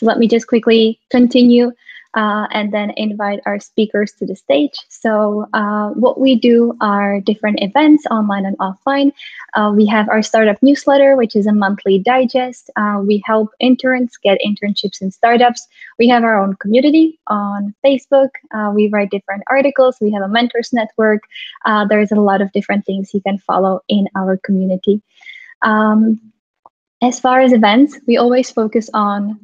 So let me just quickly continue and then invite our speakers to the stage. So what we do are different events, online and offline. We have our startup newsletter, which is a monthly digest. We help interns get internships in startups. We have our own community on Facebook. We write different articles. We have a mentors network. There's a lot of different things you can follow in our community. As far as events, we always focus on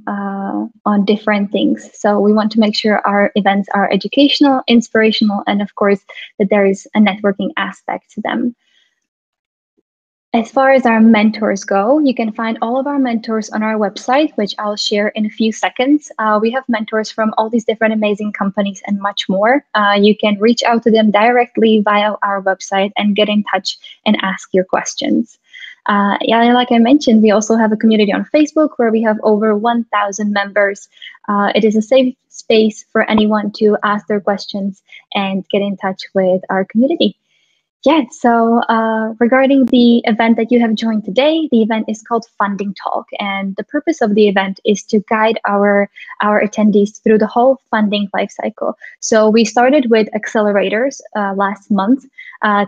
different things. So we want to make sure our events are educational, inspirational, and of course that there is a networking aspect to them. As far as our mentors go, you can find all of our mentors on our website, which I'll share in a few seconds. We have mentors from all these different amazing companies and much more. You can reach out to them directly via our website and get in touch and ask your questions. Yeah, like I mentioned, we also have a community on Facebook where we have over 1,000 members. It is a safe space for anyone to ask their questions and get in touch with our community. Yeah, so regarding the event that you have joined today, the event is called Funding Talk, and the purpose of the event is to guide our attendees through the whole funding lifecycle. So we started with Accelerators last month.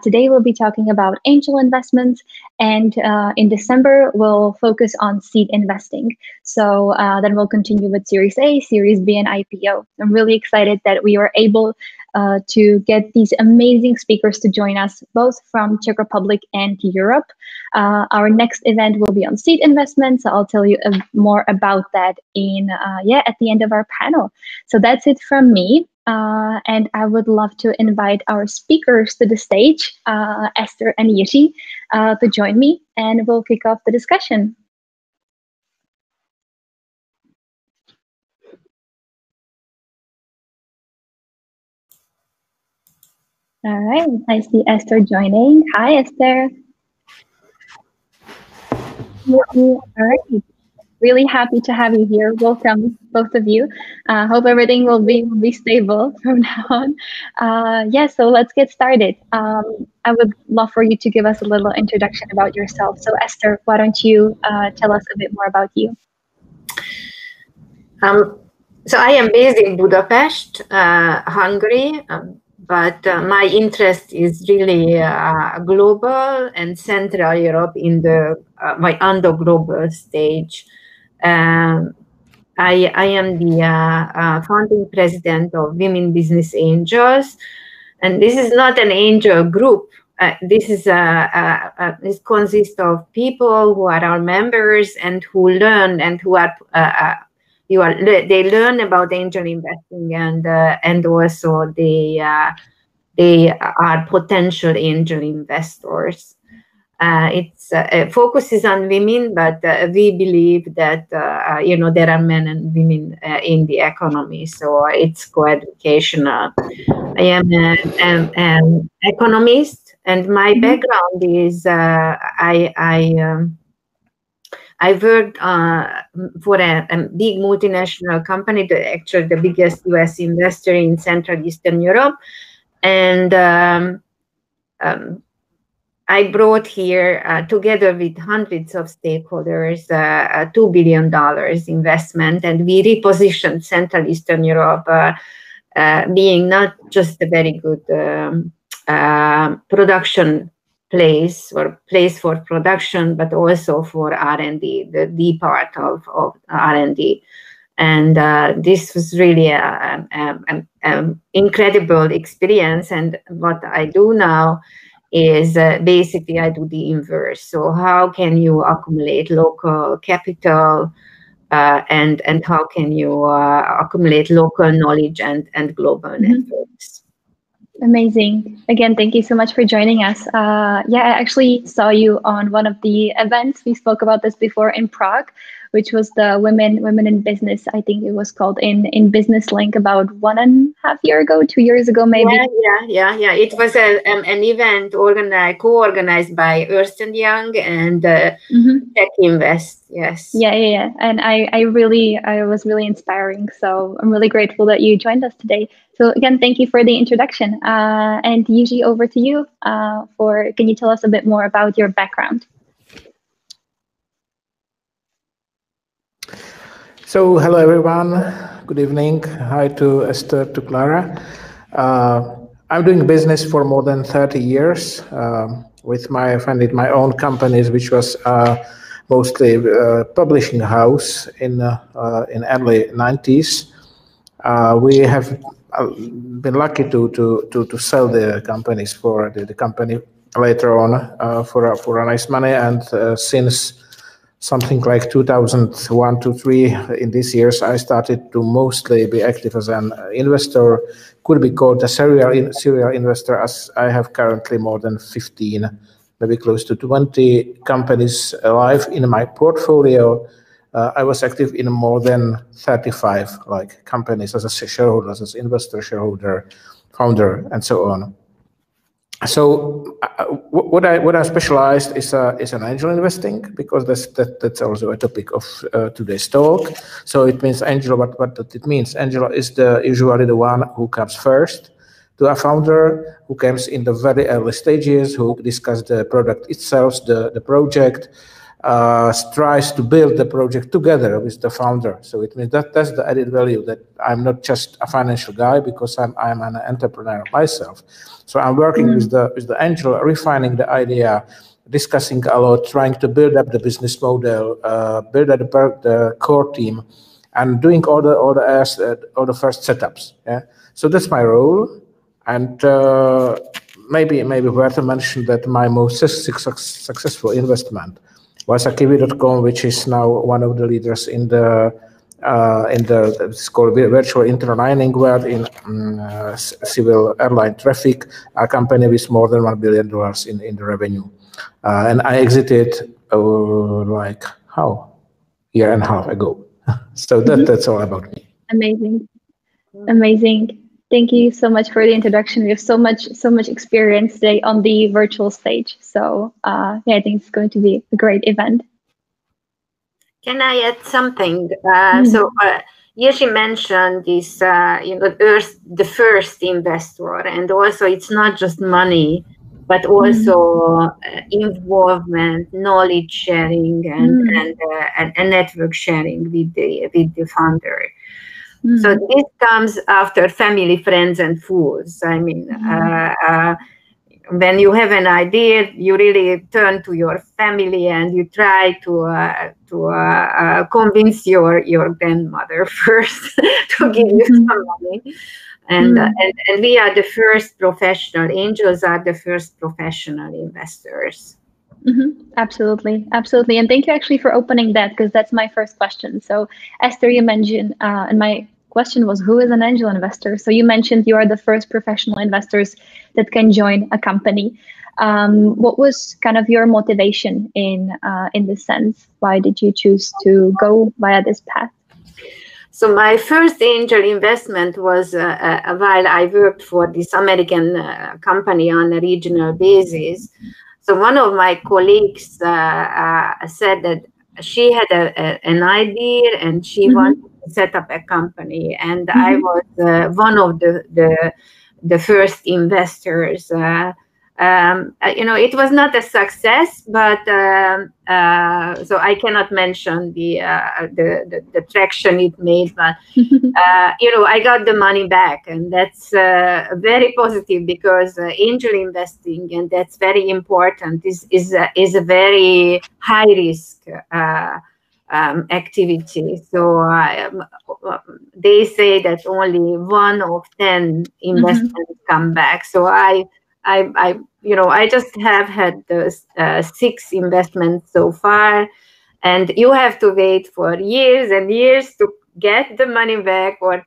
Today we'll be talking about angel investments, and in December we'll focus on seed investing. So then we'll continue with Series A, Series B, and IPO. I'm really excited that we were able to get these amazing speakers to join us, both from Czech Republic and Europe. Our next event will be on seed investments. So I'll tell you more about that at the end of our panel. So that's it from me. And I would love to invite our speakers to the stage, Eszter and Jiří, to join me, and we'll kick off the discussion. All right, I see Eszter joining. Hi, Eszter. All right, really happy to have you here. Welcome, both of you. Hope everything will be stable from now on. Yeah, so let's get started. I would love for you to give us a little introduction about yourself. So Eszter, why don't you tell us a bit more about you? So I am based in Budapest, Hungary. But my interest is really global and Central Europe on the global stage. I am the founding president of Women Business Angels, and this is not an angel group. This consists of people who are our members and who learn and who are. They learn about angel investing and also they are potential angel investors. It focuses on women, but we believe that there are men and women in the economy, so it's co-educational. I am an economist, and my background is I worked for a big multinational company, actually the biggest US investor in Central Eastern Europe. And I brought here, together with hundreds of stakeholders, $2 billion investment. And we repositioned Central Eastern Europe, being not just a very good production place for production, but also for R&D, the D part of R&D. And this was really an incredible experience. And what I do now is basically I do the inverse. So how can you accumulate local capital and how can you accumulate local knowledge and global networks? Amazing. Again, thank you so much for joining us. Yeah, I actually saw you on one of the events. We spoke about this before in Prague, which was the Women in Business. I think it was called in Business Link about 1.5 years ago, 2 years ago, maybe. Yeah. It was an event co-organized by Ernst & Young and Tech Invest. Yes. Yeah. And I was really inspiring. So I'm really grateful that you joined us today. So again, thank you for the introduction. And Jiří, over to you. Can you tell us a bit more about your background? So, hello everyone. Good evening. Hi to Eszter, to Clara. I'm doing business for more than 30 years with my own companies, which was mostly publishing house in early 90s. We have been lucky to sell the companies for the company later on for a nice money, and since something like 2001 to 3 in these years, I started to mostly be active as an investor, could be called a serial investor, as I have currently more than 15, maybe close to 20 companies alive in my portfolio. I was active in more than 35 companies as a shareholder, as investor, shareholder, founder, and so on. So what I specialized is an angel investing, because that's also a topic of today's talk. So it means angel. What it means? Angel is usually the one who comes first to a founder, who comes in the very early stages, who discuss the product itself, the project, tries to build the project together with the founder. So it means that's the added value, that I'm not just a financial guy, because I'm an entrepreneur myself. So I'm working with the angel, refining the idea, discussing a lot, trying to build up the business model, build up the core team, and doing all the first setups. Yeah. So that's my role. And maybe worth to mention that my most successful investment was Kiwi.com, which is now one of the leaders in the it's called virtual interlining world in civil airline traffic, a company with more than $1 billion in the revenue. And I exited year and a half ago. So that's all about me. Amazing. Thank you so much for the introduction. We have so much experience today on the virtual stage. So I think it's going to be a great event. Can I add something? So Jiří mentioned this, the first investor, and also it's not just money, but also involvement, knowledge sharing, and network sharing with the founder. So this comes after family, friends, and fools. I mean, when you have an idea, you really turn to your family and you try to convince your grandmother first to give you some money. And we are the first professional, angels are the first professional investors. Absolutely. And thank you actually for opening that, because that's my first question. So Eszter, you mentioned, and my question was, who is an angel investor? So you mentioned you are the first professional investors that can join a company. What was kind of your motivation in this sense? Why did you choose to go via this path? So my first angel investment was while I worked for this American company on a regional basis. So one of my colleagues said that she had an idea and she wanted to set up a company, and I was one of the first investors. It was not a success, but so I cannot mention the traction it made. But I got the money back, and that's very positive, because angel investing, and that's very important, is a very high risk activity. So they say that only 1 of 10 investments come back. So I just have had those 6 investments so far, and you have to wait for years and years to get the money back, or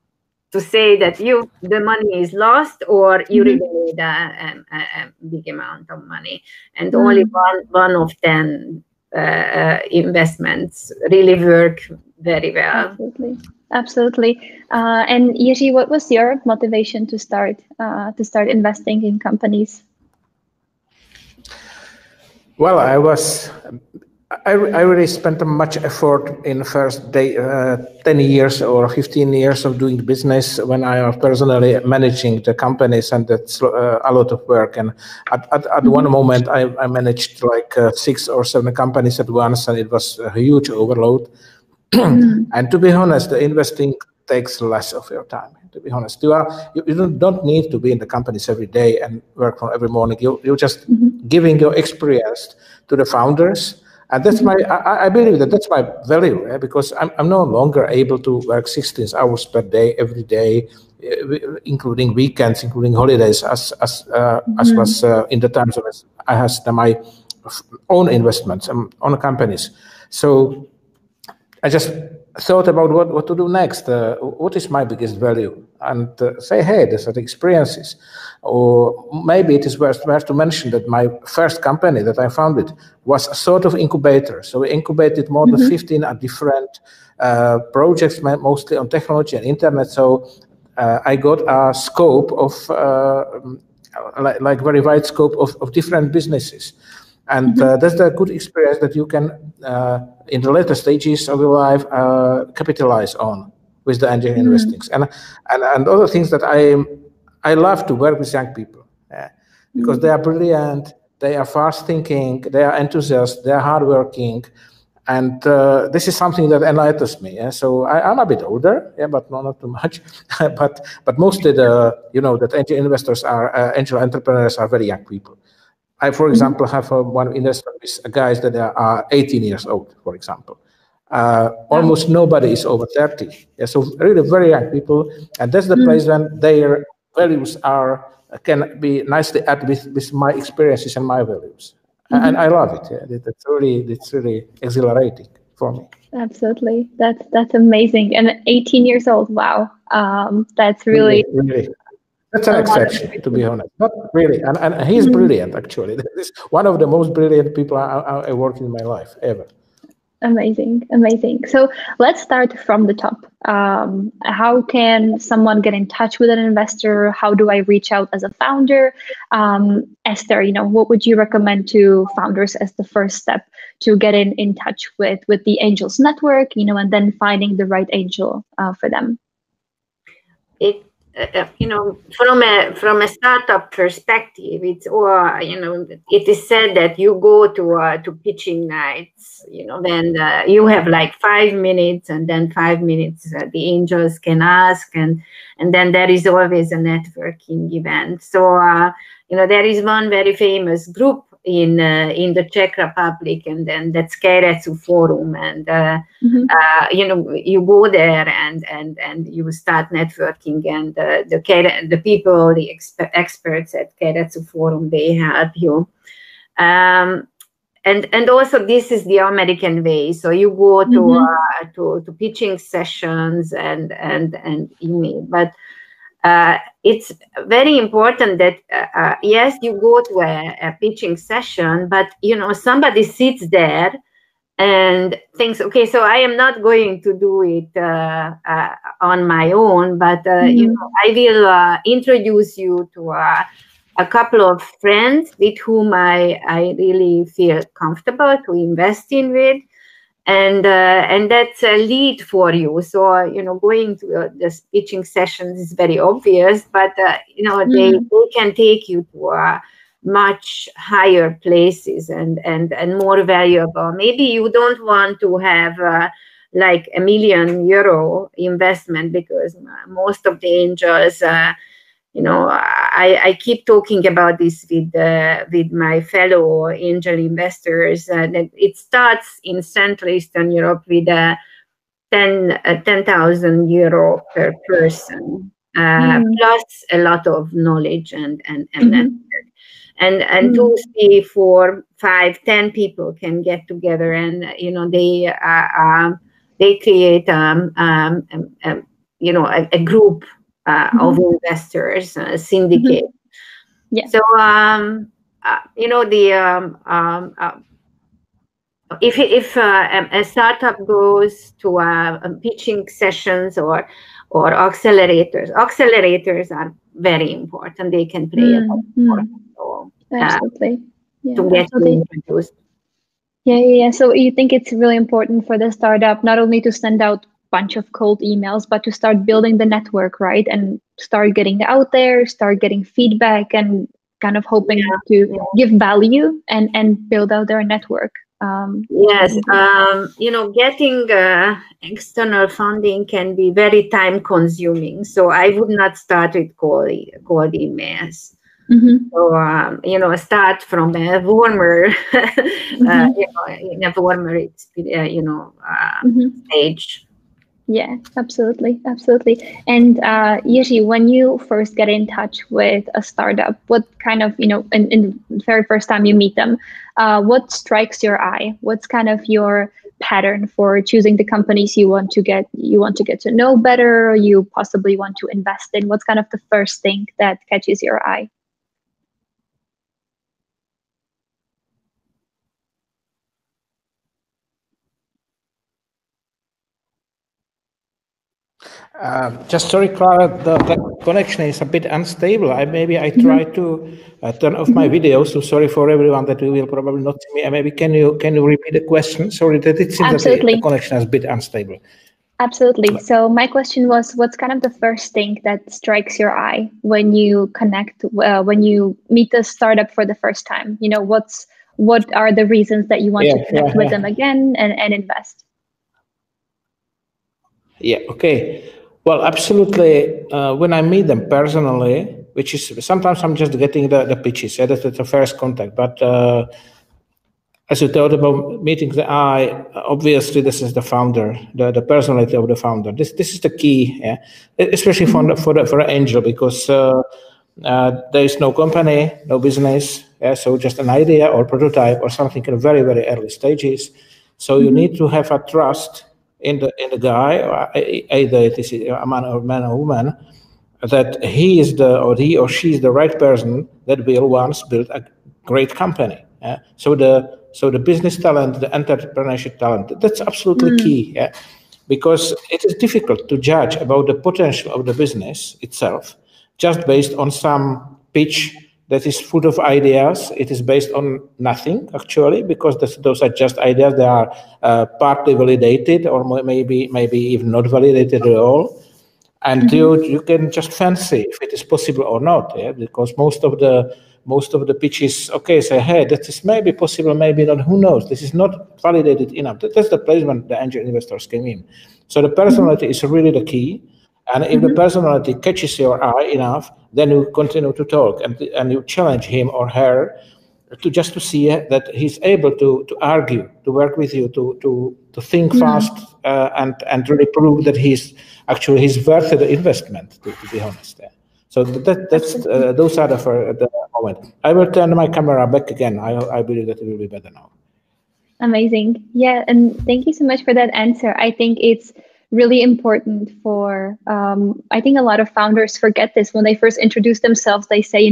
to say that the money is lost, or you really need a big amount of money. And only 1 of 10 investments really work very well. Absolutely. And Jiří, what was your motivation to start investing in companies? Well, I really spent much effort in the first 10 years or 15 years of doing business when I was personally managing the companies, and that's a lot of work. And at one moment, I managed 6 or 7 companies at once, and it was a huge overload. And to be honest, the investing takes less of your time. To be honest, you don't need to be in the companies every day and work from every morning. You're just giving your experience to the founders, and that's I believe that's my value, because I'm no longer able to work 16 hours per day every day, including weekends, including holidays, as was in the times of I had my own investments on companies. So I just thought about what to do next. What is my biggest value? And say, hey, these are the experiences. Or maybe it is worth to mention that my first company that I founded was a sort of incubator. So we incubated more than 15 different projects, mostly on technology and internet. So I got a scope of, like very wide scope of different businesses. And that's a good experience that you can, in the later stages of your life, capitalize on with the angel investing. And other things that I love to work with young people, because they are brilliant, they are fast thinking, they are enthusiasts, they are hardworking, and this is something that enlightens me. So I'm a bit older, but not too much. but mostly that angel investors angel entrepreneurs are very young people. I, for example, have one investment with guys that are 18 years old, for example. Almost nobody is over 30. So really very young people. And that's the place when their values can be nicely added with my experiences and my values. And I love it. It's really exhilarating for me. Absolutely. That's amazing. And 18 years old, wow. That's really... That's an exception, to be honest. Not really, and he's brilliant, actually. This is one of the most brilliant people I worked in my life, ever. Amazing. So let's start from the top. How can someone get in touch with an investor? How do I reach out as a founder? Eszter, what would you recommend to founders as the first step to get in touch with the angels network, and then finding the right angel for them? From a startup perspective, it's it is said that you go to pitching nights, then you have like 5 minutes, and then 5 minutes the angels can ask, and then there is always a networking event. So there is one very famous group in the Czech Republic, and then that's Credo Forum, and you go there and you start networking, and the people, the experts at Credo Forum, they help you. And also this is the American way. So you go to pitching sessions and email, but it's very important that yes, you go to a pitching session, but somebody sits there and thinks, okay, so I am not going to do it on my own, but I will introduce you to a couple of friends with whom I really feel comfortable to invest in with. And that's a lead for you. So, going to the pitching sessions is very obvious, but, they can take you to much higher places and more valuable. Maybe you don't want to have like €1 million investment, because most of the angels, I keep talking about this with my fellow angel investors. That it starts in Central Eastern Europe with €10,000 per person, plus a lot of knowledge and network. And 2, 3, 4, 5, 10 people can get together, and they create a group of investors, syndicate. Yeah. So if a startup goes to pitching sessions or accelerators are very important. They can play a important role. Absolutely. To get introduced. Yeah. So you think it's really important for the startup not only to send out bunch of cold emails, but to start building the network, right? And start getting out there, start getting feedback, and kind of hoping to give value and build out their network. Yes, getting external funding can be very time consuming. So I would not start with cold emails. So, start from a warmer, in a warmer, stage. Yeah, absolutely. And Jiří, when you first get in touch with a startup, what kind of, in the very first time you meet them, what strikes your eye? What's kind of your pattern for choosing the companies you want to get to know better, or you possibly want to invest in? What's kind of the first thing that catches your eye? Just sorry, Clara, the connection is a bit unstable. Maybe I try to turn off my video. So sorry for everyone that you will probably not see me. Maybe can you repeat the question? Sorry, that it seems that the connection is a bit unstable. Absolutely. So my question was, what's kind of the first thing that strikes your eye when you connect, when you meet a startup for the first time? What are the reasons that you want to connect with them again and invest? Yeah. Okay. Well, absolutely. When I meet them personally, which is sometimes I'm just getting the pitches. That's the first contact. But as you thought about meeting the eye, obviously this is the founder, the personality of the founder. This is the key, especially for the angel, because there is no company, no business, so just an idea or prototype or something in very, very early stages. So you need to have a trust in the guy, either it is a man or woman, that he or she is the right person that will once build a great company. So the business talent, the entrepreneurship talent, that's absolutely key. Because it is difficult to judge about the potential of the business itself just based on some pitch that is full of ideas. It is based on nothing, actually, because those are just ideas. They are partly validated or maybe even not validated at all. And you can just fancy if it is possible or not, because most of the pitches, say, hey, that is maybe possible, maybe not, who knows? This is not validated enough. That's the place when the angel investors came in. So the personality is really the key. And if the personality catches your eye enough, then you continue to talk and you challenge him or her to see that he's able to argue, to work with you, to think fast and really prove that he's worth the investment. To be honest, so that's those are the moment. I will turn my camera back again. I believe that it will be better now. Amazing, yeah, and thank you so much for that answer. I think it's really important for, I think a lot of founders forget this when they first introduce themselves. They say,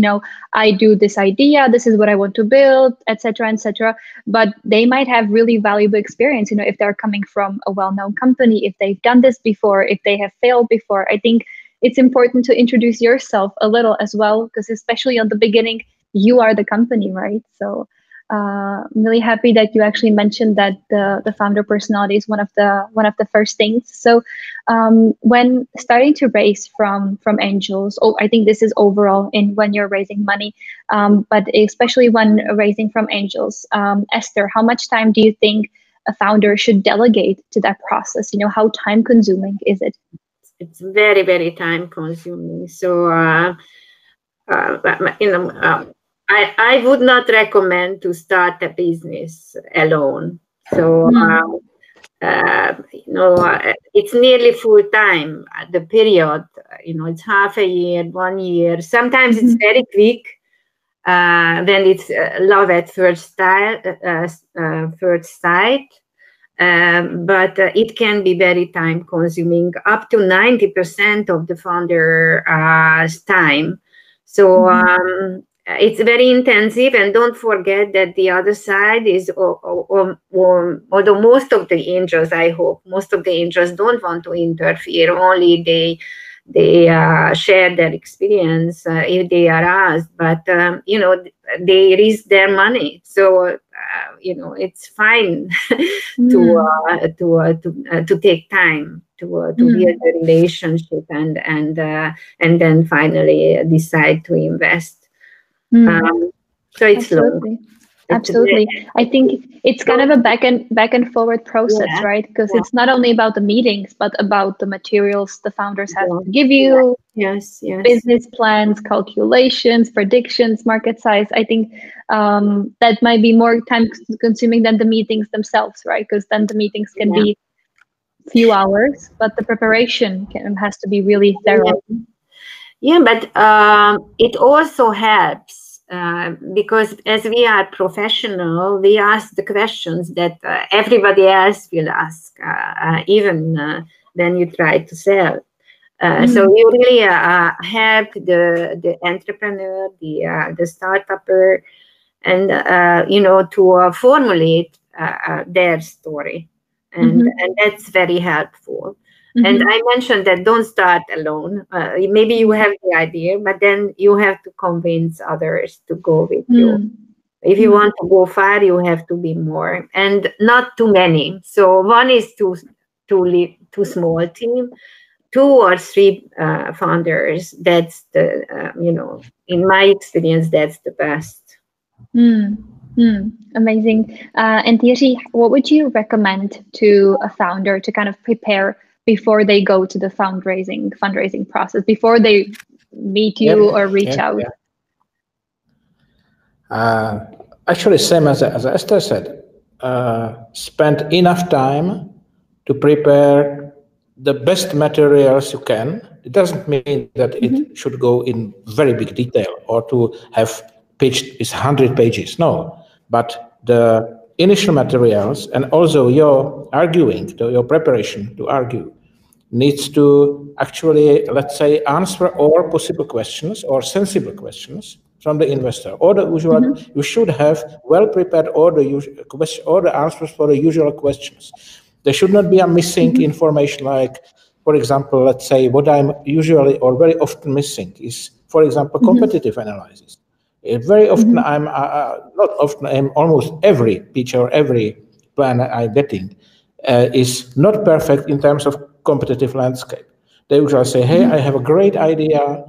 I do this idea, this is what I want to build, etc., but they might have really valuable experience, if they're coming from a well-known company, if they've done this before, if they have failed before. I think it's important to introduce yourself a little as well, because especially on the beginning, you are the company, right? So I'm really happy that you actually mentioned that the founder personality is one of the first things. So when starting to raise from angels, I think this is overall in when you're raising money, but especially when raising from angels, Eszter, how much time do you think a founder should delegate to that process? How time consuming is it? It's very, very time consuming. So I would not recommend to start a business alone. So, it's nearly full time. The period, it's half a year, 1 year. Sometimes it's very quick. When it's love at first sight. But it can be very time consuming, up to 90% of the founder's time. So, it's very intensive, and don't forget that the other side is, although most of the angels, I hope, most of the angels don't want to interfere, only they share their experience if they are asked, but they risk their money. So, it's fine to take time to build a relationship and then finally decide to invest. So it's long. Absolutely. I think it's kind of a back and forward process, right? Because it's not only about the meetings, but about the materials the founders have to give you. Yes. Business plans, calculations, predictions, market size. I think that might be more time consuming than the meetings themselves, right? Because then the meetings can be few hours, but the preparation has to be really thorough. Yeah, but it also helps because as we are professional, we ask the questions that everybody else will ask, even when you try to sell. So you really help the entrepreneur, the startupper, and to formulate their story, and that's very helpful. And I mentioned that don't start alone. Maybe you have the idea, but then you have to convince others to go with you. If you want to go far, you have to be more, and not too many. So one is too small team. 2 or 3 founders. That's the in my experience, that's the best. Amazing. And Jiří, what would you recommend to a founder to kind of prepare before they go to the fundraising process, before they meet you or reach out? Actually, same as Eszter said, spend enough time to prepare the best materials you can. It doesn't mean that it should go in very big detail or to have pitched is 100 pages. No, but the initial materials and also your arguing, your preparation to argue needs to actually, let's say, answer all possible questions or sensible questions from the investor. Or the usual, you should have well-prepared all the answers for the usual questions. There should not be a missing information like, for example, let's say what I'm usually or very often missing is, for example, competitive analysis. Very often almost every pitch or every plan I'm getting is not perfect in terms of competitive landscape. They usually say, hey, I have a great idea.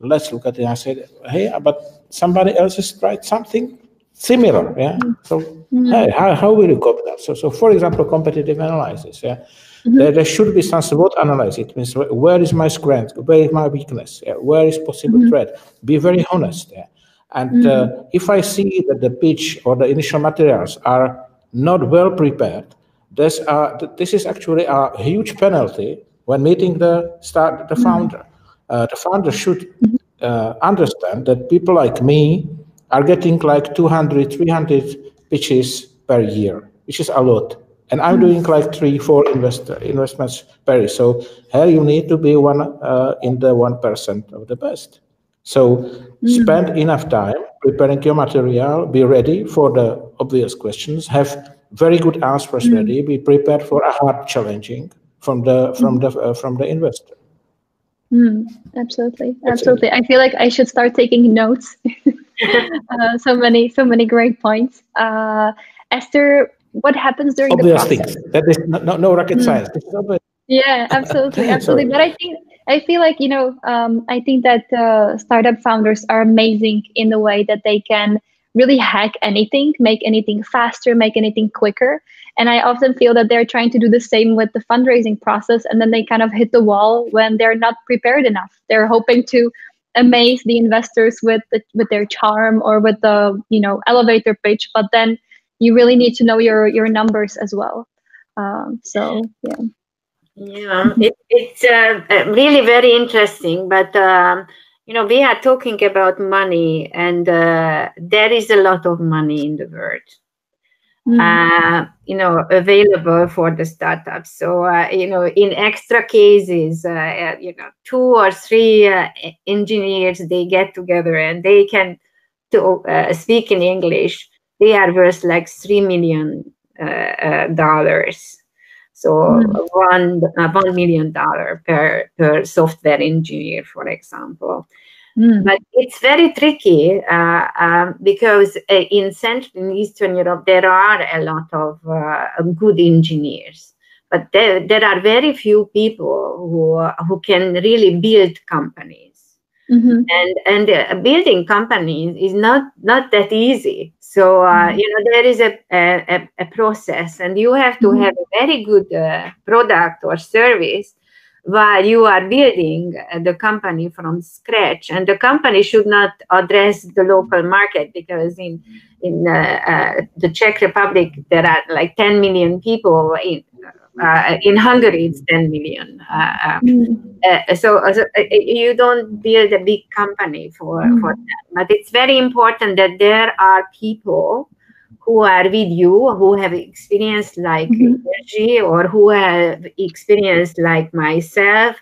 Let's look at it. I said, hey, but somebody else has tried something similar. Yeah. So, hey, how will you copy that? So for example, competitive analysis. Yeah. There should be some SWOT analysis. It means where is my strength? Where is my weakness? Yeah. Where is possible threat? Be very honest. Yeah. And if I see that the pitch or the initial materials are not well prepared, this is actually a huge penalty when meeting the founder. The founder should understand that people like me are getting like 200, 300 pitches per year, which is a lot. And I'm doing like 3-4 investments per year. So here you need to be one in the 1% of the best. So spend enough time preparing your material, be ready for the obvious questions, have very good answers ready, be prepared for a hard challenging from the investor. Absolutely. I feel like I should start taking notes. So many great points. Eszter, what happens during the process? Obvious things. That is no rocket science. This is obvious. Yeah, absolutely. But I feel like, I think that startup founders are amazing in the way that they can really hack anything, make anything faster, make anything quicker. And I often feel that they're trying to do the same with the fundraising process, and then they kind of hit the wall when they're not prepared enough. They're hoping to amaze the investors with their charm or with the elevator pitch, but then you really need to know your numbers as well. Yeah, it's really very interesting, but we are talking about money, and there is a lot of money in the world, available for the startups. So, in extra cases, 2 or 3 engineers, they get together and they can speak in English. They are worth like $3 million. So $1 million per software engineer, for example. But it's very tricky because in Central and Eastern Europe, there are a lot of good engineers. But there are very few people who can really build companies. And building companies is not that easy. So there is a process, and you have to have a very good product or service while you are building the company from scratch. And the company should not address the local market, because in the Czech Republic there are like 10 million people. In Hungary, it's 10 million. So you don't build a big company for that. But it's very important that there are people who are with you, who have experience like Jiří, or who have experience like myself,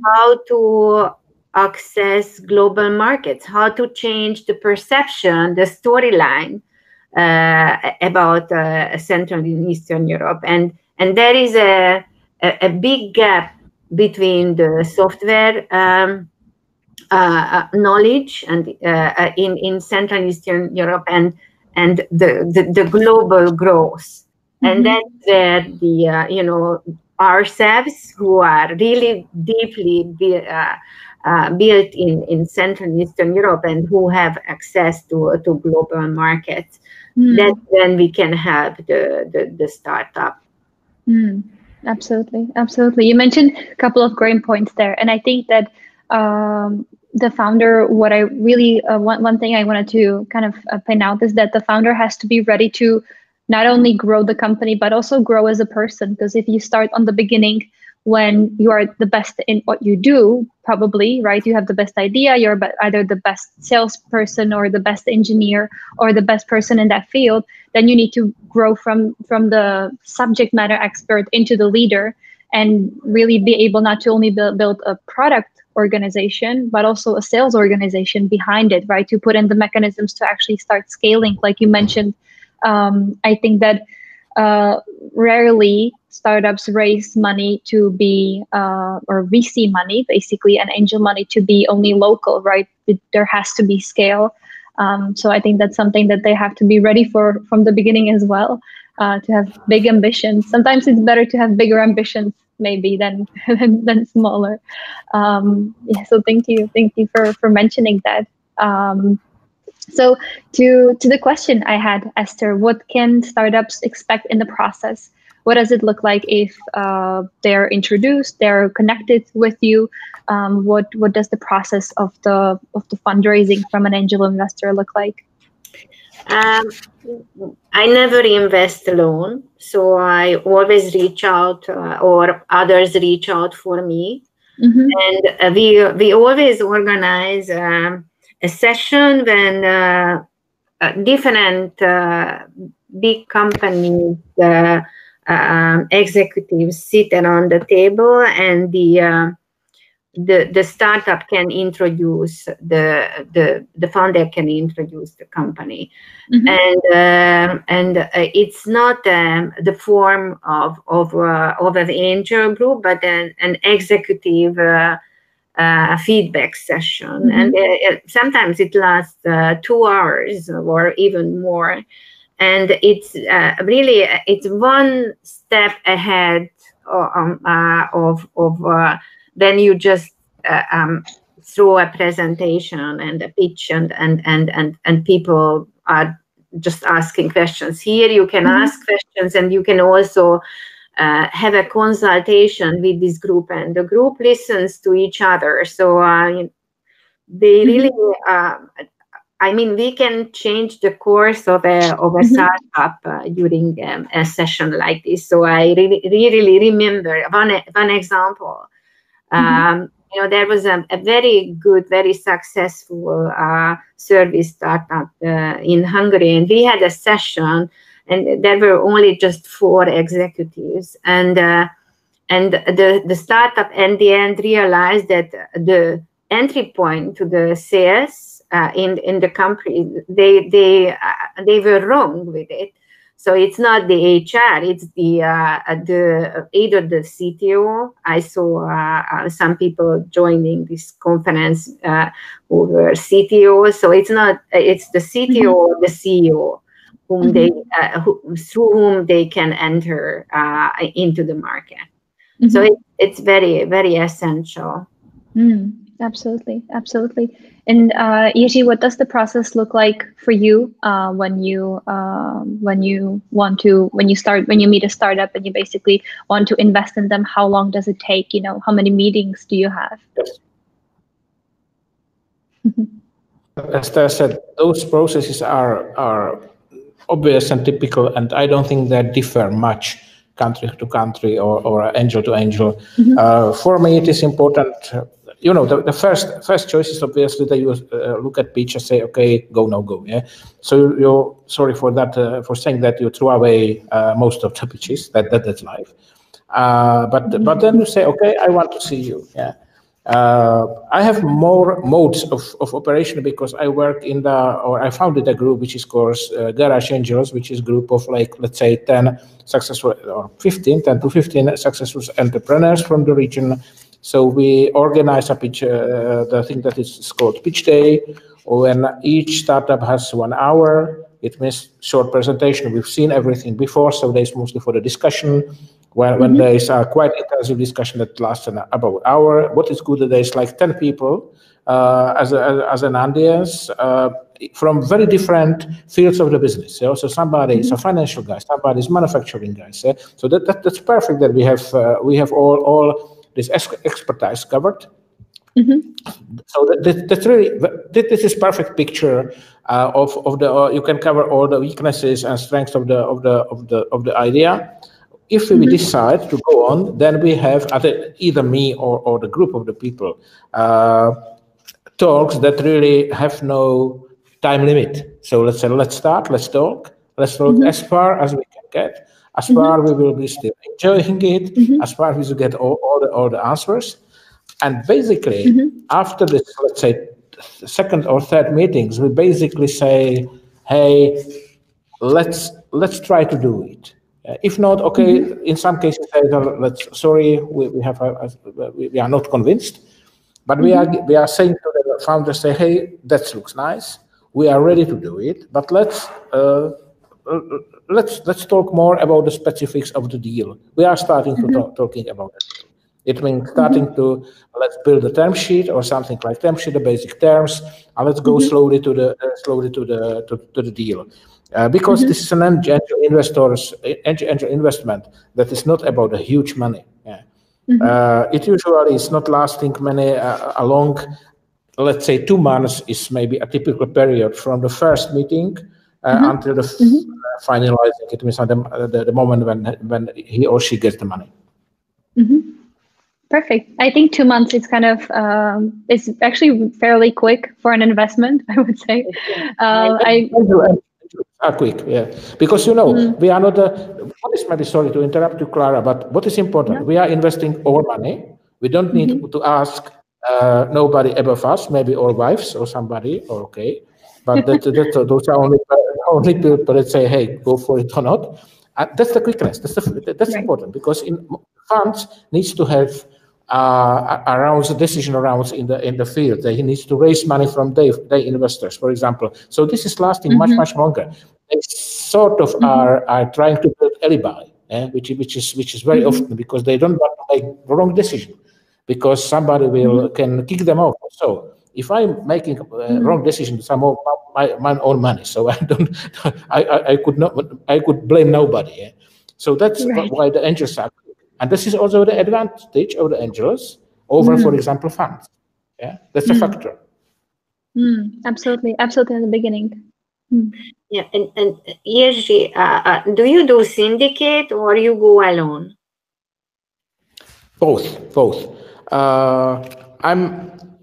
how to access global markets, how to change the perception, the storyline about Central and Eastern Europe. And there is a big gap between the software knowledge and in Central and Eastern Europe and the global growth. And that's where the ourselves, who are really deeply built in Central and Eastern Europe and who have access to global markets, that's when we can help the startup. Absolutely. You mentioned a couple of great points there, and I think that the founder, what I really one thing I wanted to kind of point out is that the founder has to be ready to not only grow the company but also grow as a person. Because if you start on the beginning when you are the best in what you do, probably, right, you have the best idea, you're either the best salesperson or the best engineer or the best person in that field, then you need to grow from the subject matter expert into the leader, and really be able not to only build a product organization, but also a sales organization behind it, right, to put in the mechanisms to actually start scaling, like you mentioned. I think that rarely startups raise money to be, or VC money, basically, and angel money to be only local, right? There has to be scale. So I think that's something that they have to be ready for from the beginning as well, to have big ambitions. Sometimes it's better to have bigger ambitions maybe than smaller. So thank you for mentioning that. So to the question I had, Eszter, what can startups expect in the process? What does it look like if they're introduced, they're connected with you? What does the process of the fundraising from an angel investor look like? I never invest alone, so I always reach out, or others reach out for me, and we always organize a session when different big companies executives sit around the table, and the startup can introduce the founder can introduce the company, and it's not the form of an angel group, but an executive feedback session, and sometimes it lasts 2 hours or even more, and it's really it's one step ahead of when you just throw a presentation and a pitch and people are just asking questions. Here you can ask questions, and you can also have a consultation with this group, and the group listens to each other. So they really, I mean, we can change the course of a startup during a session like this. So I really remember one example. There was a very good, very successful service startup in Hungary, and we had a session, and there were only just 4 executives, and the startup in the end realized that the entry point to the sales in the company, they were wrong with it. So it's not the HR, it's either the CTO. I saw some people joining this conference who were CTOs. So it's the CTO or the CEO whom through whom they can enter into the market. So it's very, very essential. Absolutely, absolutely. And Jiří, what does the process look like for you when you meet a startup and you basically want to invest in them? How long does it take? How many meetings do you have? Yes. As Eszter said, those processes are obvious and typical, and I don't think they differ much country to country or angel to angel. For me, it is important. The first choice is obviously that you look at pitch and say, okay, go, no go. Yeah. So you're sorry for that, for saying that you throw away most of the pitches. That's life. But then you say, okay, I want to see you. Yeah. I have more modes of operation because I work I founded a group which is called Garage Angels, which is a group of let's say 10 to 15 successful entrepreneurs from the region. So we organize a pitch, the thing that is called pitch day, when each startup has 1 hour. It means short presentation. We've seen everything before, so there's mostly for the discussion. When there is a quite intensive discussion that lasts about an hour, what is good that there's 10 people as an audience from very different fields of the business. So somebody is a financial guy, somebody is manufacturing guy. So that's perfect that we have all this expertise covered. So that's really this is perfect picture of the you can cover all the weaknesses and strengths of the idea. If we decide to go on, then we have either me or the group of the people talks that really have no time limit. So let's say let's talk as far as we can get, as far we will be still enjoying it, as far as we get all the answers. And basically, after this, let's say, second or third meetings, we basically say, "Hey, let's try to do it. If not, okay. In some cases, we are not convinced, but we are saying to the founders, say, hey, that looks nice. We are ready to do it, but let's talk more about the specifics of the deal. We are starting to talking about it. It means starting to let's build a term sheet or something like term sheet, the basic terms, and let's go slowly to the deal. Because this is an angel investment that is not about a huge money. Yeah. It usually is not lasting a long, let's say 2 months is maybe a typical period from the first meeting until the finalizing. It means the moment when he or she gets the money. Perfect. I think 2 months is kind of it's actually fairly quick for an investment, I would say. Are quick, yeah, because we are not what is maybe, sorry to interrupt you, Clara, but what is important, we are investing our money. We don't need to ask nobody above us, maybe our wives or somebody, or okay, but those are only people that say, hey, go for it or not. That's the quickness. That's important, because in funds needs to have decision rounds in the field. They needs to raise money from their investors, for example. So this is lasting much longer. They sort of are trying to build alibi, which is very often because they don't want to make the wrong decision, because somebody can kick them off. So if I'm making a wrong decision, some of my own money, so I could blame nobody. So that's why the angels are. And this is also the advantage of the angels over, for example, funds. Yeah, that's a factor. Absolutely in the beginning. Yeah, and Jiří, do you do syndicate or you go alone? Both.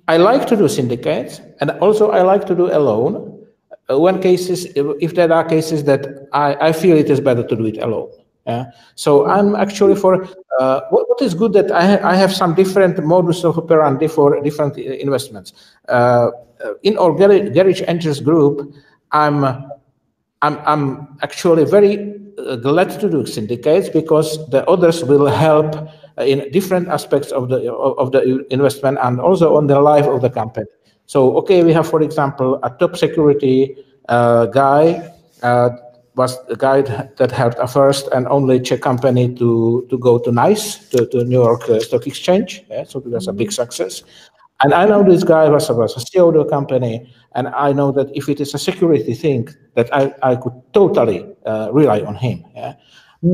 I like to do syndicates, and also I like to do alone. If there are cases that I feel it is better to do it alone. Yeah. So I'm actually for what is good that I have some different modus operandi for different investments. In our Garage Angels group, I'm actually very glad to do syndicates, because the others will help in different aspects of the investment and also on the life of the company. So okay, we have, for example, a top security guy. Was the guy that helped a first and only Czech company to go to NICE, to New York Stock Exchange. Yeah, so that's a big success. And I know this guy was a CEO of the company, and I know that if it is a security thing, that I could totally rely on him. Yeah?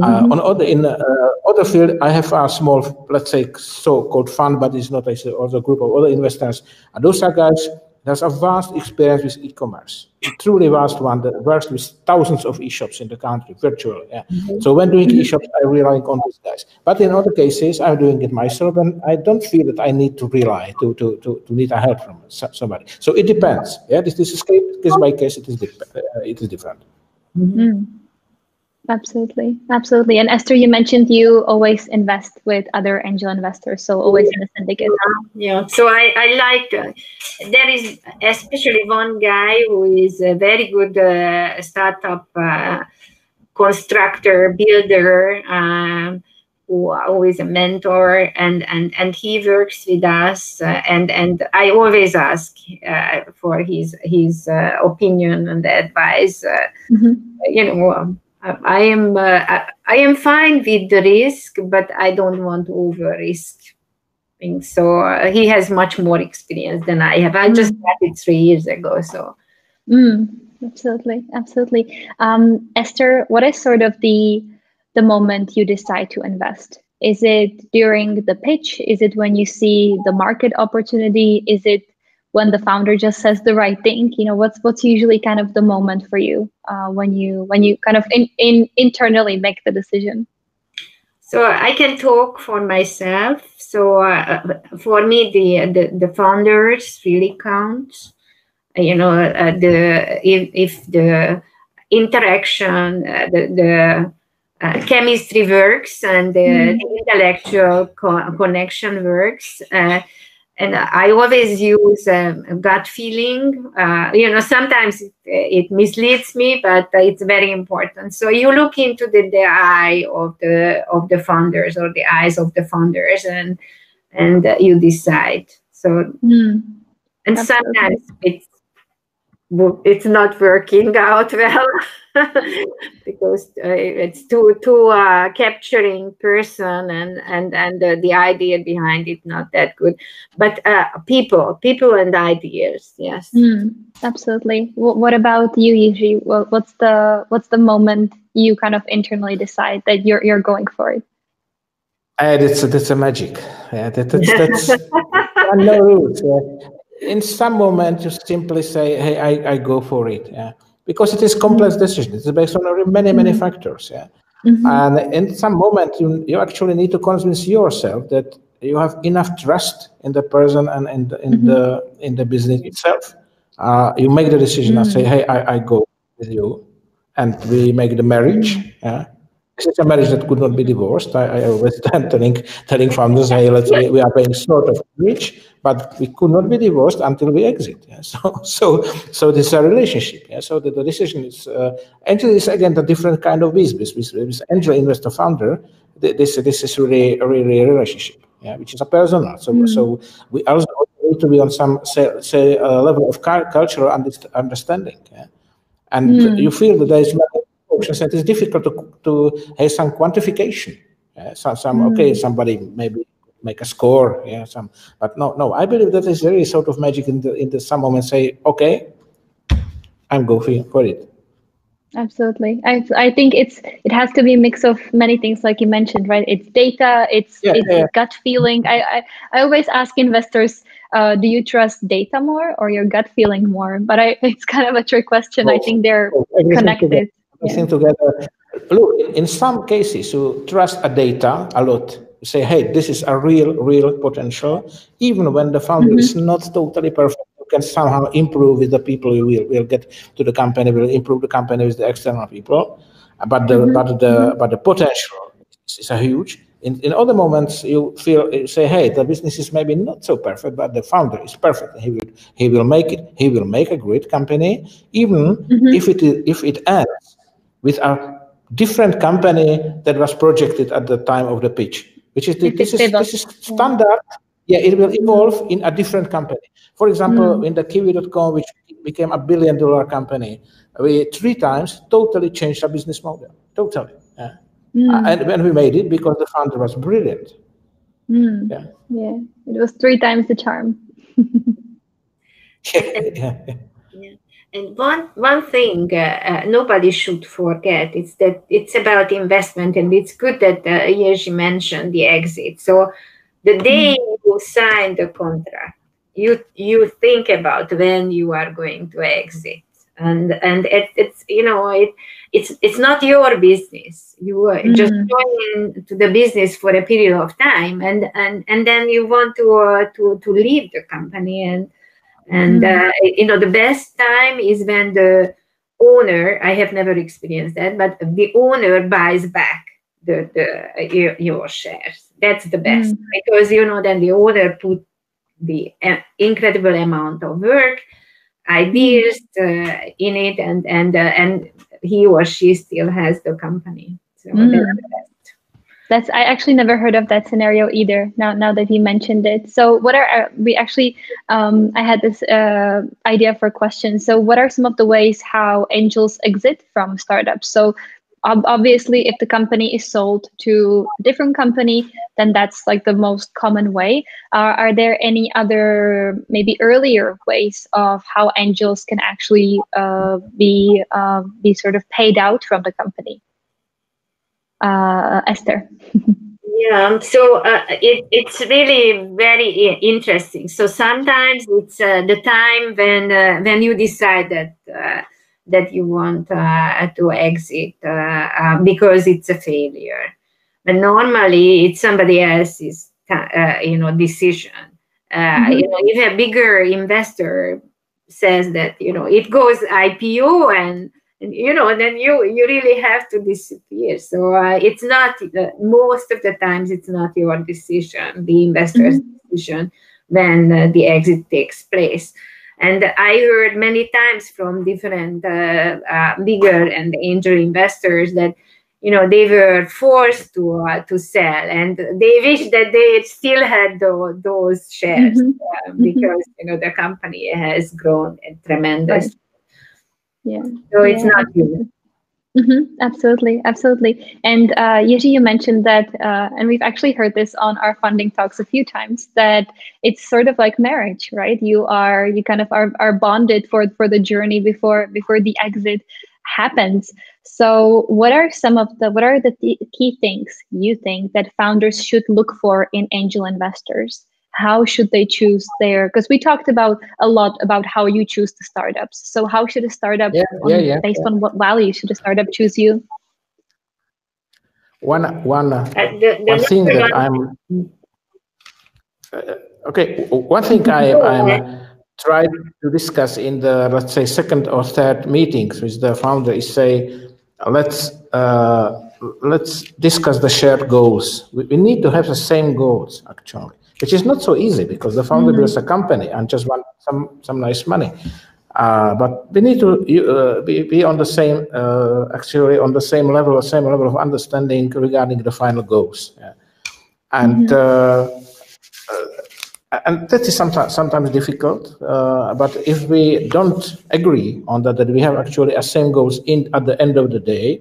On other field, I have a small, let's say, so-called fund, but it's not also a group of other investors. And those are guys. There's a vast experience with e-commerce, truly vast one that works with thousands of e-shops in the country, virtually. Yeah. So when doing e-shops, I rely on these guys. But in other cases, I'm doing it myself, and I don't feel that I need to rely to need a help from somebody. So it depends. Yeah, this is case by case. It is different. Absolutely. And Eszter, you mentioned you always invest with other angel investors, so always in a syndicate. Yeah. So I like, there is especially one guy who is a very good startup constructor, builder, who is a mentor, and he works with us, and I always ask for his opinion and advice. I am fine with the risk, but I don't want to over risk things. So he has much more experience than I have. I just started 3 years ago. So absolutely. Eszter, what is sort of the moment you decide to invest? Is it during the pitch? Is it when you see the market opportunity? Is it when the founder just says the right thing? What's usually kind of the moment for you when you kind of internally make the decision? So I can talk for myself. So for me, the founders really count. If the interaction, the chemistry works, and the intellectual connection works. And I always use gut feeling. Sometimes it misleads me, but it's very important. So you look into the eye of the founders, or the eyes of the founders, and you decide. So, and sometimes it's not working out well because it's too capturing person, and the idea behind it not that good. But people and ideas, yes. Absolutely. What about you, Jiří? What's the moment you kind of internally decide that you're going for it? That's a magic. Yeah, that's no rules. In some moment, you simply say, "Hey, I go for it." Yeah, because it is complex decision. It's based on many factors. Yeah, and in some moment, you actually need to convince yourself that you have enough trust in the person and in the business itself. You make the decision and say, "Hey, I go with you," and we make the marriage. Yeah. This is a marriage that could not be divorced. I always telling founders, hey, we are paying sort of marriage, but we could not be divorced until we exit. Yeah? So this is a relationship. Yeah? So the decision is angel is again a different kind of business. With angel investor founder, this is really a relationship, yeah, which is a personal. So we also need to be on some say level of cultural understanding. Yeah? And you feel that there is options, and it's difficult to have some quantification. Somebody maybe make a score, but no. I believe that is very sort of magic in the some moment say, okay, I'm going for it. Absolutely. I think it has to be a mix of many things, like you mentioned, right? It's data, it's gut feeling. I always ask investors, do you trust data more or your gut feeling more? But it's kind of a trick question. I think they're connected. Everything together. Look, in some cases, you trust a data a lot. You say, hey, this is a real potential. Even when the founder is not totally perfect, you can somehow improve with the people you will get to the company, will improve the company with the external people. But the potential is a huge. In other moments, you say, hey, the business is maybe not so perfect, but the founder is perfect. He will make it. He will make a great company, even if it ends with a different company that was projected at the time of the pitch, which is this is standard. Yeah, it will evolve in a different company. For example, in the Kiwi.com, which became $1 billion company, we 3 times totally changed our business model. Totally. Yeah. And when we made it, because the founder was brilliant. Yeah, it was 3 times the charm. Yeah. And one thing nobody should forget is that it's about investment, and it's good that Jiří mentioned the exit. So the day you sign the contract, you think about when you are going to exit, and it's it's not your business. You are just going into the business for a period of time, and then you want to leave the company, and the best time is when the owner, I have never experienced that, but the owner buys back your shares. That's the best, because then the owner put the incredible amount of work, ideas in it, and he or she still has the company. So that's the best. I actually never heard of that scenario either. Now that you mentioned it. So what are we actually? I had this idea for questions. So what are some of the ways how angels exit from startups? So obviously, if the company is sold to a different company, then that's like the most common way. Are there any other maybe earlier ways of how angels can actually be sort of paid out from the company? Eszter. Yeah, so it's really very interesting. So sometimes it's the time when you decide that you want to exit because it's a failure. But normally it's somebody else's decision. If a bigger investor says that it goes IPO and then you really have to disappear. So it's not most of the times it's not your decision, the investor's decision when the exit takes place. And I heard many times from different bigger and angel investors that they were forced to sell, and they wish that they still had those shares because the company has grown tremendously. Right. Yeah. So it's not good. Absolutely. And Jiří, you mentioned that, and we've actually heard this on our funding talks a few times, that it's sort of like marriage, right? You kind of are bonded for the journey before the exit happens. So what are the key things you think that founders should look for in angel investors? How should they choose because we talked a lot about how you choose the startups. So how should a startup, based on what value should a startup choose you? One thing that I'm one thing I'm trying to discuss in the, let's say, second or third meetings with the founder is say, let's discuss the shared goals. We need to have the same goals, actually, which is not so easy because the founder builds a company and just want some nice money. But we need to be on the same, actually on the same level of understanding regarding the final goals. Yeah. And that is sometimes difficult. But if we don't agree on that we have actually the same goals at the end of the day,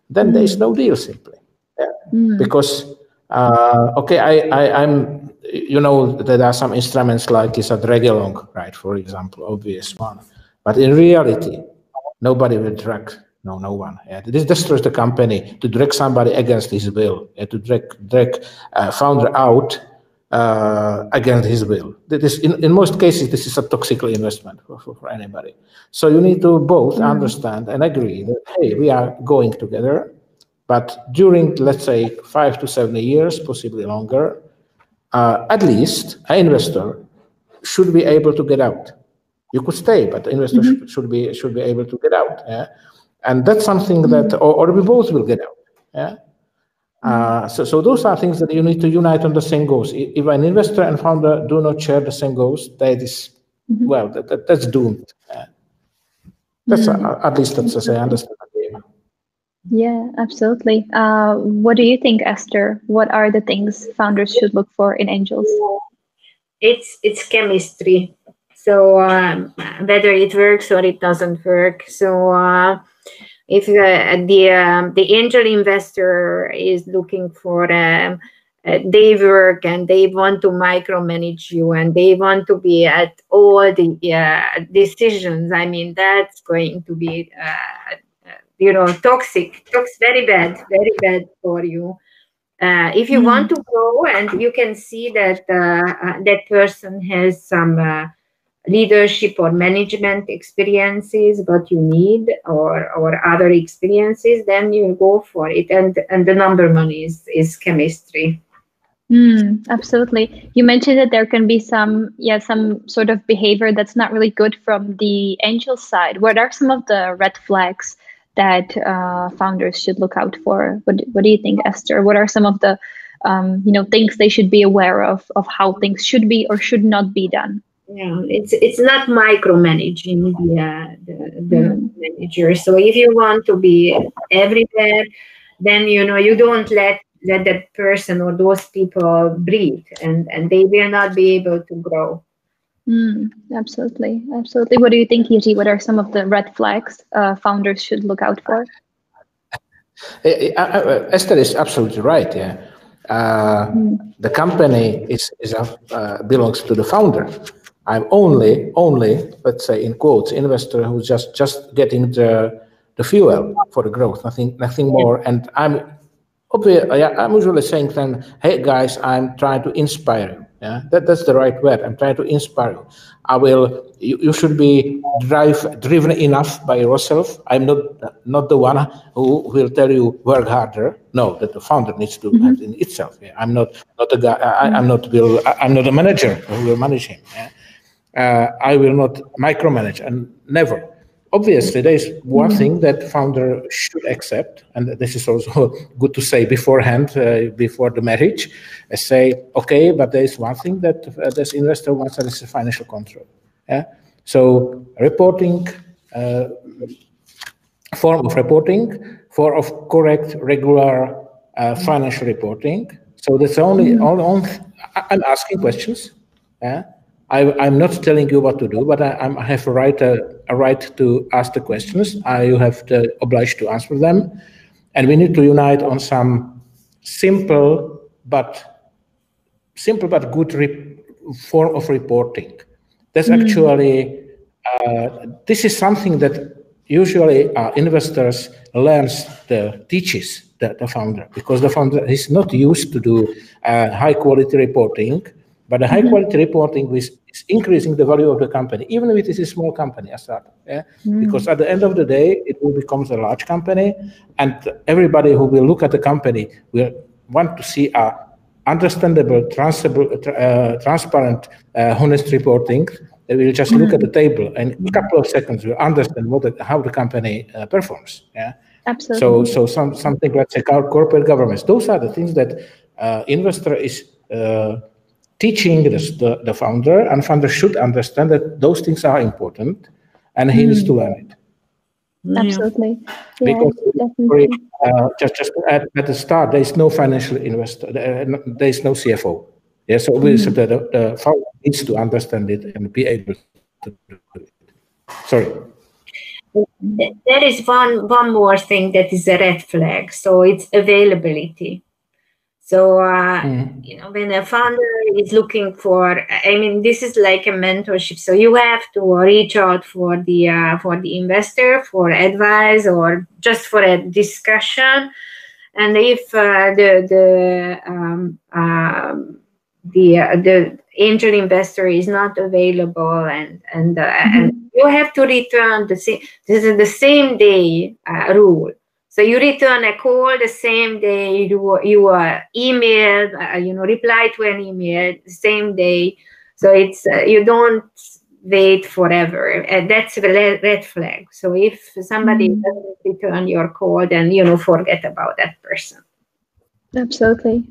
then there is no deal simply. Yeah. Because I'm. There are some instruments like a drag along, right? For example, obvious one. But in reality, nobody will drag. No one. Yeah. This destroys the company to drag somebody against his will. To drag founder out against his will. In most cases, this is a toxic investment for anybody. So you need to both understand and agree that hey, we are going together, but during, let's say, 5 to 7 years, possibly longer. At least an investor should be able to get out. You could stay, but the investor should be able to get out. Yeah? And that's something that, or we both will get out. Yeah. So those are things that you need to unite on the same goals. If an investor and founder do not share the same goals, that is, well, that's doomed. That's at least that's as I understand the game. Yeah, absolutely. What do you think, Eszter? What are the things founders should look for in angels? It's chemistry. So whether it works or it doesn't work. So if the angel investor is looking for they work and they want to micromanage you and they want to be at all the decisions. I mean, that's going to be, toxic, very bad for you. If you want to grow and you can see that that person has some leadership or management experiences, what you need, or other experiences, then you go for it. And the number one is chemistry. Absolutely. You mentioned that there can be some sort of behavior that's not really good from the angel side. What are some of the red flags that founders should look out for? What do you think, Eszter? What are some of the things they should be aware of how things should be or should not be done? Yeah, it's not micromanaging the manager. So if you want to be everywhere, then you don't let that person or those people breathe, and they will not be able to grow. Absolutely. What do you think, Jiří? What are some of the red flags founders should look out for? Eszter is absolutely right. Yeah, the company belongs to the founder. I'm only, let's say in quotes, investor who's just getting the fuel for the growth, nothing more. And I'm usually saying then, hey guys, I'm trying to inspire you. Yeah, that's the right word. I'm trying to inspire you. You should be driven enough by yourself. I'm not the one who will tell you work harder. No, that the founder needs to have in itself. Yeah? I'm not a guy. I'm not a manager who will manage him. Yeah? I will not micromanage, and never. Obviously, there is one thing that founder should accept, and this is also good to say beforehand, before the marriage. Say, okay, but there is one thing that this investor wants, and it's financial control. Yeah. So reporting, form of reporting, form of correct, regular financial reporting. So that's only I'm asking questions. Yeah. I'm not telling you what to do, but I have a right to ask the questions. You have to obliged to answer them, and we need to unite on some simple but good form of reporting. That's actually this is something that usually investors teaches the founder, because the founder is not used to do high quality reporting. But the high quality reporting is increasing the value of the company, even if it is a small company, a startup. Yeah? Because at the end of the day, it will become a large company, and everybody who will look at the company will want to see a understandable, transparent, honest reporting. They will just look at the table, and in a couple of seconds will understand how the company performs. Yeah. Absolutely. So something like corporate governance. Those are the things that investor is teaching the founder, and founder should understand that those things are important, and he needs to learn it. Absolutely. Because just at the start, there is no financial investor, there is no CFO. Yeah, so obviously the founder needs to understand it and be able to do it. Sorry. There is one more thing that is a red flag. So it's availability. So, when a founder is looking for, this is like a mentorship. So you have to reach out for the investor for advice or just for a discussion. And if the angel investor is not available, and you have to return this is the same day rule. So you return a call the same day, you email, reply to an email the same day. So it's you don't wait forever. And that's a red flag. So if somebody doesn't return your call, then forget about that person. Absolutely,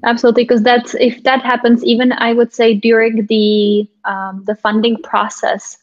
because if that happens, even I would say during the funding process,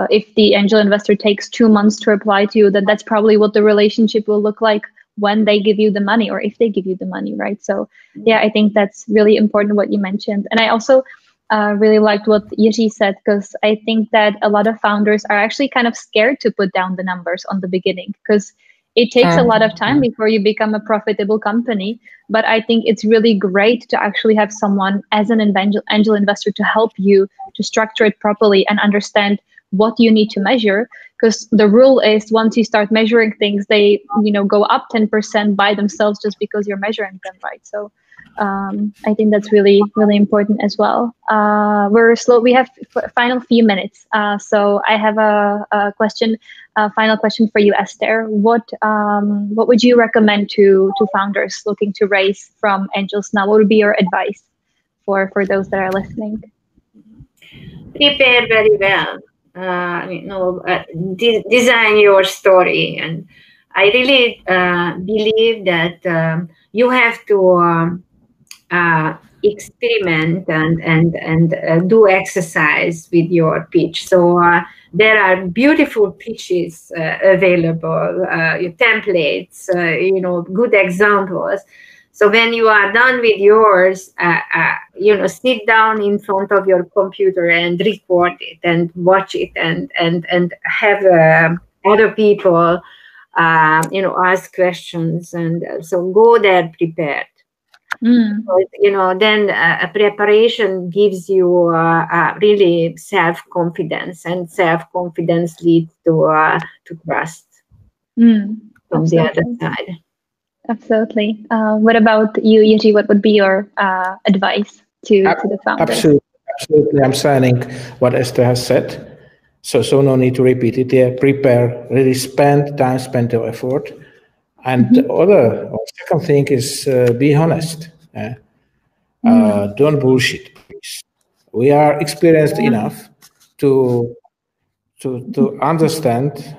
if the angel investor takes 2 months to reply to you, then that's probably what the relationship will look like when they give you the money, or if they give you the money, right? So yeah, I think that's really important what you mentioned. And I also really liked what Jiří said, because I think that a lot of founders are actually kind of scared to put down the numbers on the beginning, because it takes a lot of time before you become a profitable company. But I think it's really great to actually have someone as an angel investor to help you to structure it properly and understand what you need to measure. Because the rule is once you start measuring things, they go up 10% by themselves just because you're measuring them, right? So I think that's really, really important as well. We're slow. We have final few minutes. So I have a question, final question for you, Eszter. What would you recommend to founders looking to raise from angels now? What would be your advice for those that are listening? Prepare very well. Design your story, and I really believe that you have to experiment and do exercise with your pitch. So there are beautiful pitches available, templates, good examples. So when you are done with yours, sit down in front of your computer and record it and watch it and have other people, ask questions, and so go there prepared. Then a preparation gives you really self-confidence, and self-confidence leads to trust from the other side. Absolutely. What about you, Jiří? What would be your advice to the founders? Absolutely. I'm signing what Eszter has said. So no need to repeat it here. Prepare, really spend time, spend your effort. And the second thing is be honest. Don't bullshit, please. We are experienced enough to understand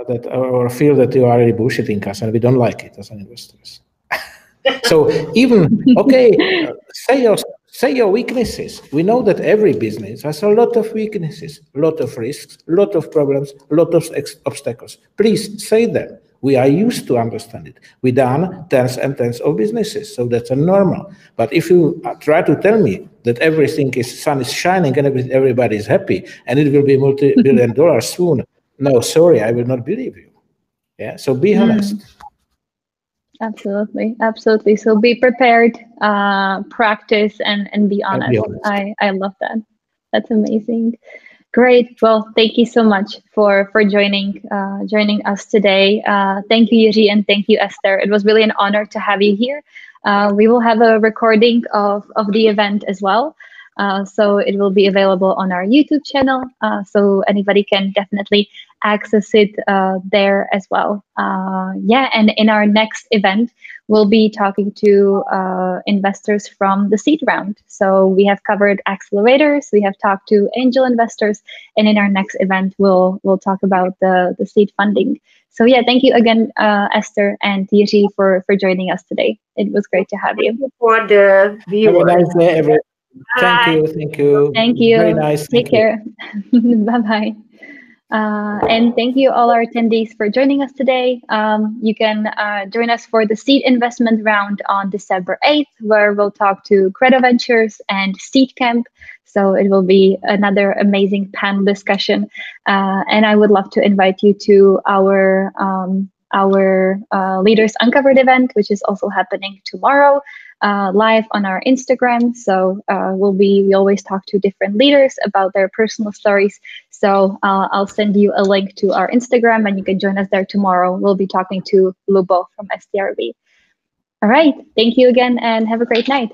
that or feel that you are really bullshitting us, and we don't like it as an investors. So even say your weaknesses. We know that every business has a lot of weaknesses, a lot of risks, a lot of problems, a lot of obstacles. Please say them. We are used to understand it. We've done tens and tens of businesses, so that's a normal. But if you try to tell me that sun is shining and everybody is happy and it will be multi-billion dollars soon, no, sorry, I will not believe you. Yeah, so be honest. Absolutely. So be prepared, practice, and be honest. I love that. That's amazing. Great. Well, thank you so much for joining us today. Thank you, Jiří, and thank you, Eszter. It was really an honor to have you here. We will have a recording of the event as well. So it will be available on our YouTube channel. So anybody can definitely access it there as well. And in our next event, we'll be talking to investors from the seed round. So we have covered accelerators, we have talked to angel investors, and in our next event, we'll talk about the seed funding. So thank you again, Eszter and Jiří, for joining us today. It was great to have you. For the viewers. Have a nice day, everyone. Thank you. Thank you. Very nice. Take care. Bye-bye. And thank you all our attendees for joining us today. You can join us for the seed investment round on December 8th, where we'll talk to Credo Ventures and Seed Camp. So it will be another amazing panel discussion. And I would love to invite you to our Leaders Uncovered event, which is also happening tomorrow. Live on our Instagram. So we always talk to different leaders about their personal stories. So I'll send you a link to our Instagram and you can join us there tomorrow. We'll be talking to Lubo from STRB. All right. Thank you again and have a great night.